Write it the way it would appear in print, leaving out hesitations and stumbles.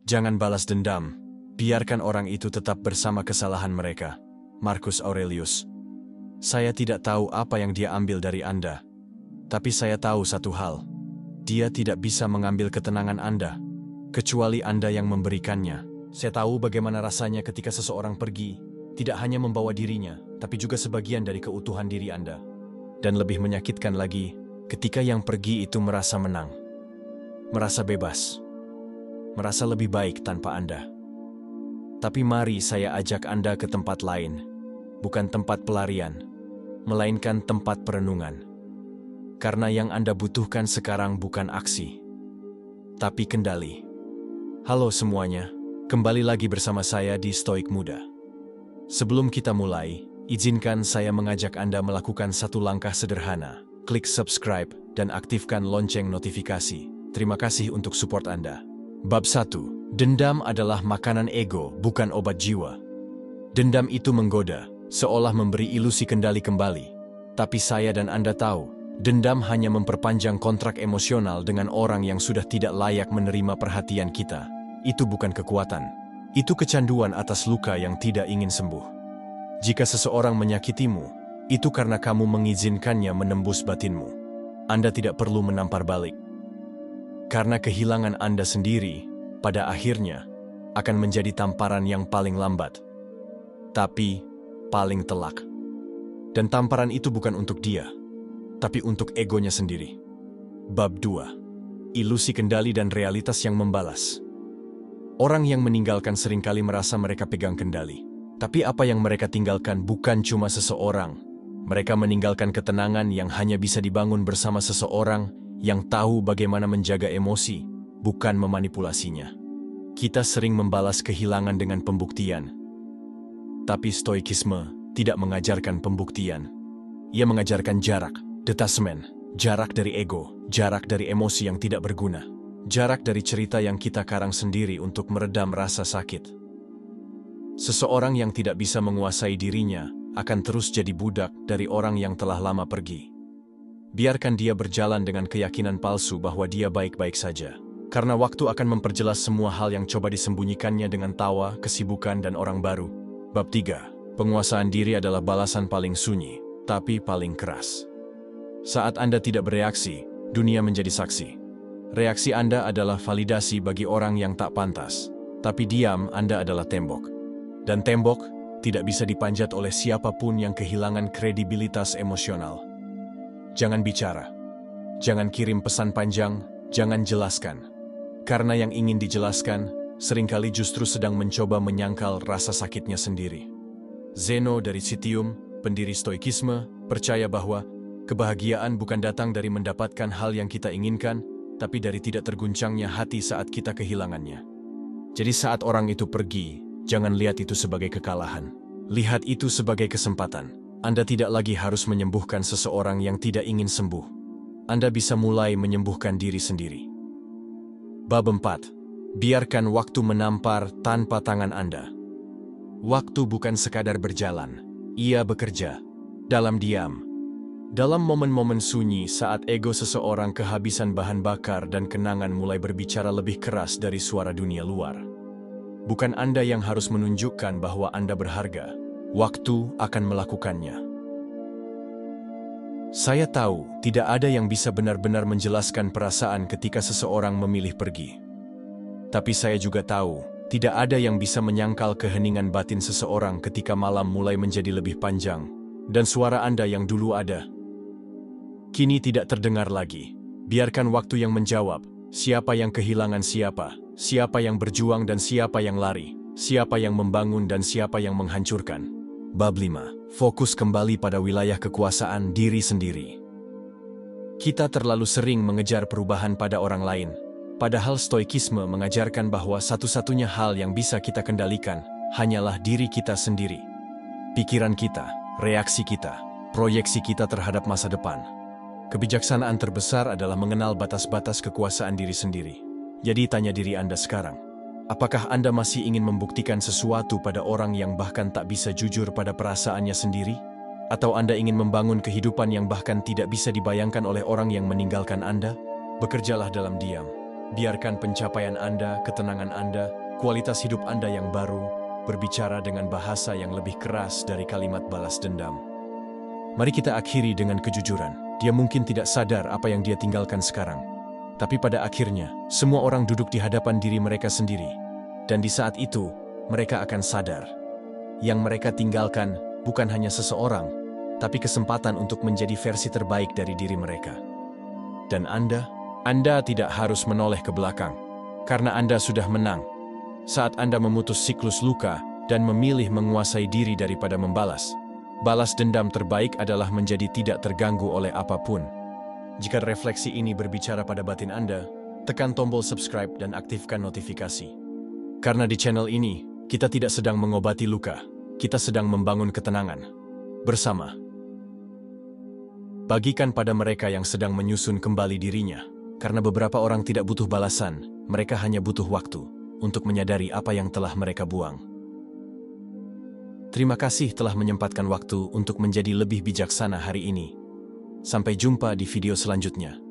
Jangan balas dendam. Biarkan orang itu tetap bersama kesalahan mereka. Marcus Aurelius. Saya tidak tahu apa yang dia ambil dari Anda. Tapi saya tahu satu hal. Dia tidak bisa mengambil ketenangan Anda, kecuali Anda yang memberikannya. Saya tahu bagaimana rasanya ketika seseorang pergi, tidak hanya membawa dirinya, tapi juga sebagian dari keutuhan diri Anda. Dan lebih menyakitkan lagi, ketika yang pergi itu merasa menang. Merasa bebas. Merasa lebih baik tanpa Anda. Tapi mari saya ajak Anda ke tempat lain. Bukan tempat pelarian, melainkan tempat perenungan. Karena yang Anda butuhkan sekarang bukan aksi, tapi kendali. Halo semuanya, kembali lagi bersama saya di Stoik Muda. Sebelum kita mulai, izinkan saya mengajak Anda melakukan satu langkah sederhana. Klik subscribe dan aktifkan lonceng notifikasi. Terima kasih untuk support Anda. Bab 1. Dendam adalah makanan ego, bukan obat jiwa. Dendam itu menggoda, seolah memberi ilusi kendali kembali. Tapi saya dan Anda tahu, dendam hanya memperpanjang kontrak emosional dengan orang yang sudah tidak layak menerima perhatian kita. Itu bukan kekuatan. Itu kecanduan atas luka yang tidak ingin sembuh. Jika seseorang menyakitimu, itu karena kamu mengizinkannya menembus batinmu. Anda tidak perlu menampar balik. Karena kehilangan Anda sendiri, pada akhirnya, akan menjadi tamparan yang paling lambat. Tapi, paling telak. Dan tamparan itu bukan untuk dia, tapi untuk egonya sendiri. Bab 2. Ilusi kendali dan realitas yang membalas. Orang yang meninggalkan seringkali merasa mereka pegang kendali. Tapi apa yang mereka tinggalkan bukan cuma seseorang. Mereka meninggalkan ketenangan yang hanya bisa dibangun bersama seseorang yang tahu bagaimana menjaga emosi, bukan memanipulasinya. Kita sering membalas kehilangan dengan pembuktian. Tapi stoikisme tidak mengajarkan pembuktian. Ia mengajarkan jarak, detachment, jarak dari ego, jarak dari emosi yang tidak berguna, jarak dari cerita yang kita karang sendiri untuk meredam rasa sakit. Seseorang yang tidak bisa menguasai dirinya akan terus jadi budak dari orang yang telah lama pergi. Biarkan dia berjalan dengan keyakinan palsu bahwa dia baik-baik saja. Karena waktu akan memperjelas semua hal yang coba disembunyikannya dengan tawa, kesibukan, dan orang baru. Bab 3. Penguasaan diri adalah balasan paling sunyi, tapi paling keras. Saat Anda tidak bereaksi, dunia menjadi saksi. Reaksi Anda adalah validasi bagi orang yang tak pantas. Tapi diam Anda adalah tembok. Dan tembok tidak bisa dipanjat oleh siapapun yang kehilangan kredibilitas emosional. Jangan bicara. Jangan kirim pesan panjang, jangan jelaskan. Karena yang ingin dijelaskan, seringkali justru sedang mencoba menyangkal rasa sakitnya sendiri. Zeno dari Citium, pendiri stoikisme, percaya bahwa kebahagiaan bukan datang dari mendapatkan hal yang kita inginkan, tapi dari tidak terguncangnya hati saat kita kehilangannya. Jadi saat orang itu pergi, jangan lihat itu sebagai kekalahan. Lihat itu sebagai kesempatan. Anda tidak lagi harus menyembuhkan seseorang yang tidak ingin sembuh. Anda bisa mulai menyembuhkan diri sendiri. Bab 4. Biarkan waktu menampar tanpa tangan Anda. Waktu bukan sekadar berjalan. Ia bekerja. Dalam diam. Dalam momen-momen sunyi saat ego seseorang kehabisan bahan bakar dan kenangan mulai berbicara lebih keras dari suara dunia luar. Bukan Anda yang harus menunjukkan bahwa Anda berharga. Waktu akan melakukannya. Saya tahu tidak ada yang bisa benar-benar menjelaskan perasaan ketika seseorang memilih pergi. Tapi saya juga tahu, tidak ada yang bisa menyangkal keheningan batin seseorang ketika malam mulai menjadi lebih panjang, dan suara Anda yang dulu ada, kini tidak terdengar lagi. Biarkan waktu yang menjawab, siapa yang kehilangan siapa yang berjuang dan siapa yang lari, siapa yang membangun dan siapa yang menghancurkan. Bab 5. Fokus kembali pada wilayah kekuasaan diri sendiri. Kita terlalu sering mengejar perubahan pada orang lain, padahal stoikisme mengajarkan bahwa satu-satunya hal yang bisa kita kendalikan hanyalah diri kita sendiri. Pikiran kita, reaksi kita, proyeksi kita terhadap masa depan. Kebijaksanaan terbesar adalah mengenal batas-batas kekuasaan diri sendiri. Jadi tanya diri Anda sekarang. Apakah Anda masih ingin membuktikan sesuatu pada orang yang bahkan tak bisa jujur pada perasaannya sendiri? Atau Anda ingin membangun kehidupan yang bahkan tidak bisa dibayangkan oleh orang yang meninggalkan Anda? Bekerjalah dalam diam. Biarkan pencapaian Anda, ketenangan Anda, kualitas hidup Anda yang baru, berbicara dengan bahasa yang lebih keras dari kalimat balas dendam. Mari kita akhiri dengan kejujuran. Dia mungkin tidak sadar apa yang dia tinggalkan sekarang. Tapi pada akhirnya, semua orang duduk di hadapan diri mereka sendiri. Dan di saat itu, mereka akan sadar. Yang mereka tinggalkan bukan hanya seseorang, tapi kesempatan untuk menjadi versi terbaik dari diri mereka. Dan Anda tidak harus menoleh ke belakang, karena Anda sudah menang. Saat Anda memutus siklus luka dan memilih menguasai diri daripada membalas, balas dendam terbaik adalah menjadi tidak terganggu oleh apapun. Jika refleksi ini berbicara pada batin Anda, tekan tombol subscribe dan aktifkan notifikasi. Karena di channel ini, kita tidak sedang mengobati luka, kita sedang membangun ketenangan. Bersama. Bagikan pada mereka yang sedang menyusun kembali dirinya. Karena beberapa orang tidak butuh balasan, mereka hanya butuh waktu untuk menyadari apa yang telah mereka buang. Terima kasih telah menyempatkan waktu untuk menjadi lebih bijaksana hari ini. Sampai jumpa di video selanjutnya.